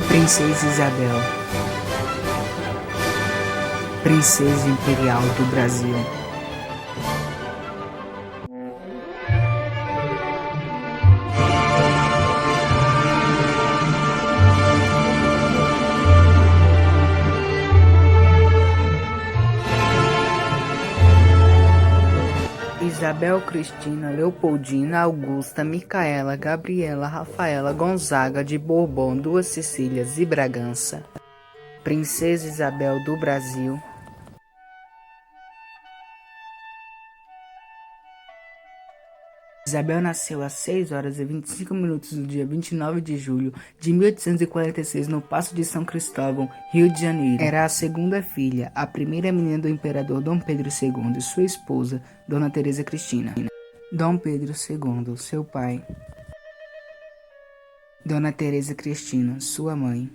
Princesa Isabel, Princesa Imperial do Brasil. Isabel Cristina Leopoldina Augusta Micaela Gabriela Rafaela Gonzaga de Bourbon, Duas Sicílias e Bragança. Princesa Isabel do Brasil. Isabel nasceu às 6h25 do dia 29 de julho de 1846 no Paço de São Cristóvão, Rio de Janeiro. Era a segunda filha, a primeira menina do imperador Dom Pedro II e sua esposa, Dona Teresa Cristina. Dom Pedro II, seu pai. Dona Teresa Cristina, sua mãe.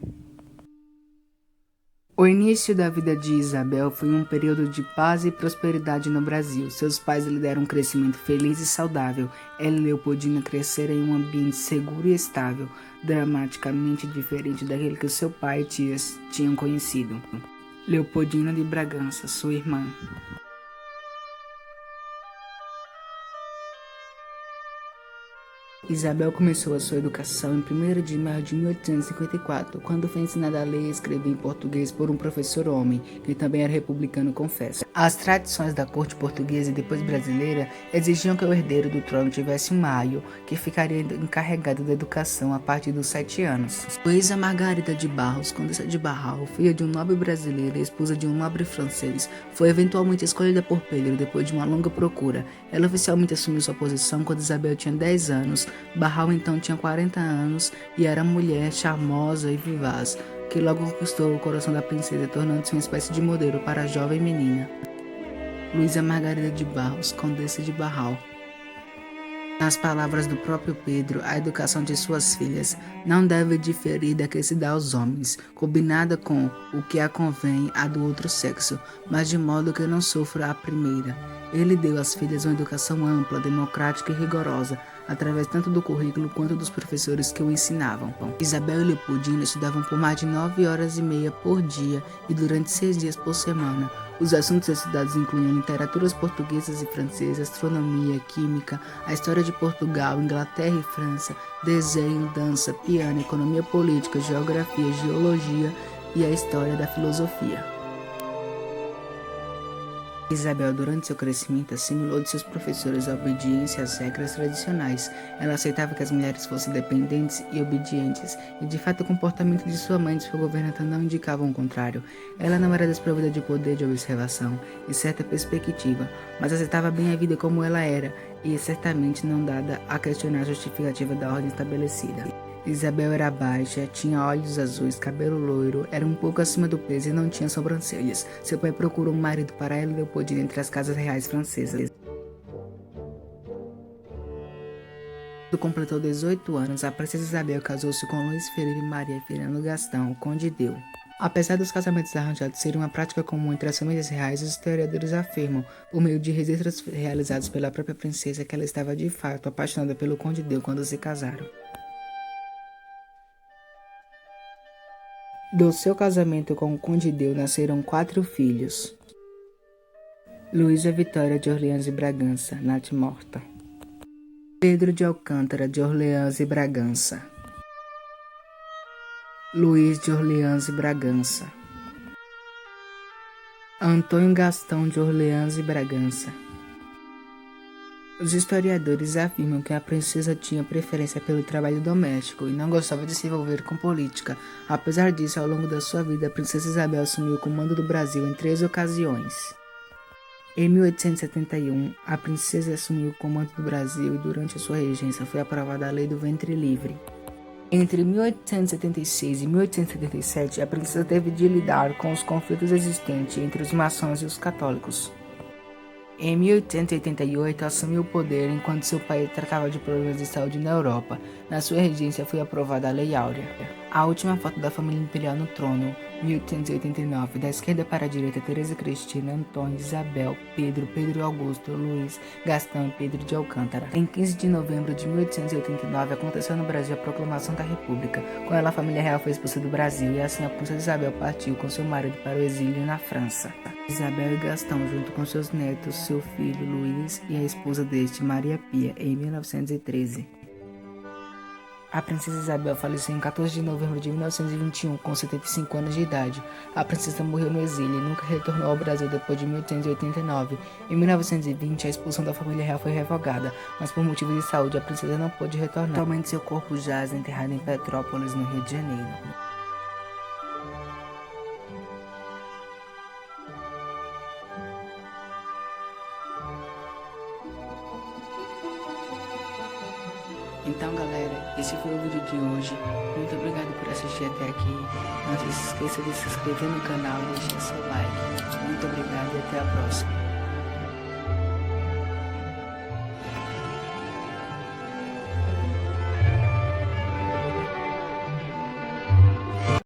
O início da vida de Isabel foi um período de paz e prosperidade no Brasil. Seus pais lhe deram um crescimento feliz e saudável. Ela e Leopoldina cresceram em um ambiente seguro e estável, dramaticamente diferente daquele que seu pai e tias tinham conhecido. Leopoldina de Bragança, sua irmã. Isabel começou a sua educação em 1º de maio de 1854, quando foi ensinada a ler e escrever em português por um professor homem, que também era republicano, confesso. As tradições da corte portuguesa e depois brasileira exigiam que o herdeiro do trono tivesse um aio, que ficaria encarregado da educação a partir dos 7 anos. Luísa Margarida de Barros, condessa de Barral, filha de um nobre brasileiro e esposa de um nobre francês, foi eventualmente escolhida por Pedro depois de uma longa procura. Ela oficialmente assumiu sua posição quando Isabel tinha 10 anos, Barral então tinha 40 anos e era mulher charmosa e vivaz, que logo conquistou o coração da princesa, tornando-se uma espécie de modelo para a jovem menina. Luísa Margarida de Barros, condessa de Barral. Nas palavras do próprio Pedro, a educação de suas filhas não deve diferir da que se dá aos homens, combinada com o que a convém a do outro sexo, mas de modo que não sofra a primeira. Ele deu às filhas uma educação ampla, democrática e rigorosa, através tanto do currículo quanto dos professores que o ensinavam. Isabel e Leopoldina estudavam por mais de 9h30 por dia e durante 6 dias por semana. Os assuntos estudados incluíam literaturas portuguesas e francesas, astronomia, química, a história de Portugal, Inglaterra e França, desenho, dança, piano, economia política, geografia, geologia e a história da filosofia. Isabel, durante seu crescimento, assimilou de seus professores a obediência às regras tradicionais. Ela aceitava que as mulheres fossem dependentes e obedientes, e de fato o comportamento de sua mãe e de sua governanta não indicavam o contrário. Ela não era desprovida de poder de observação e certa perspectiva, mas aceitava bem a vida como ela era, e certamente não dada a questionar a justificativa da ordem estabelecida. Isabel era baixa, tinha olhos azuis, cabelo loiro, era um pouco acima do peso e não tinha sobrancelhas. Seu pai procurou um marido para ela e Leopoldina entre as casas reais francesas. Quando completou 18 anos, a princesa Isabel casou-se com Luiz Felipe Maria Fernando Gastão, o Conde Deu. Apesar dos casamentos arranjados serem uma prática comum entre as famílias reais, os historiadores afirmam, por meio de registros realizados pela própria princesa, que ela estava de fato apaixonada pelo Conde Deu quando se casaram. Do seu casamento com o Conde Deu nasceram 4 filhos. Luísa Vitória de Orleans e Bragança, natimorta. Pedro de Alcântara de Orleans e Bragança. Luís de Orleans e Bragança. Antônio Gastão de Orleans e Bragança. Os historiadores afirmam que a princesa tinha preferência pelo trabalho doméstico e não gostava de se envolver com política. Apesar disso, ao longo da sua vida, a princesa Isabel assumiu o comando do Brasil em 3 ocasiões. Em 1871, a princesa assumiu o comando do Brasil e durante a sua regência foi aprovada a Lei do Ventre Livre. Entre 1876 e 1877, a princesa teve de lidar com os conflitos existentes entre os maçons e os católicos. Em 1888, assumiu o poder enquanto seu país tratava de problemas de saúde na Europa. Na sua regência foi aprovada a Lei Áurea, a última foto da família imperial no trono. 1889. Da esquerda para a direita, Teresa Cristina, Antônio, Isabel, Pedro Augusto, Luiz, Gastão e Pedro de Alcântara. Em 15 de novembro de 1889, aconteceu no Brasil a proclamação da República. Com ela, a família real foi expulsa do Brasil e assim a princesa Isabel partiu com seu marido para o exílio na França. Isabel e Gastão, junto com seus netos, seu filho Luiz e a esposa deste, Maria Pia, em 1913. A princesa Isabel faleceu em 14 de novembro de 1921, com 75 anos de idade. A princesa morreu no exílio e nunca retornou ao Brasil depois de 1889. Em 1920, a expulsão da família real foi revogada, mas por motivos de saúde a princesa não pôde retornar. Atualmente seu corpo jaz enterrado em Petrópolis, no Rio de Janeiro. Então galera, esse foi o vídeo de hoje. Muito obrigado por assistir até aqui. Não se esqueça de se inscrever no canal e deixar seu like. Muito obrigado e até a próxima.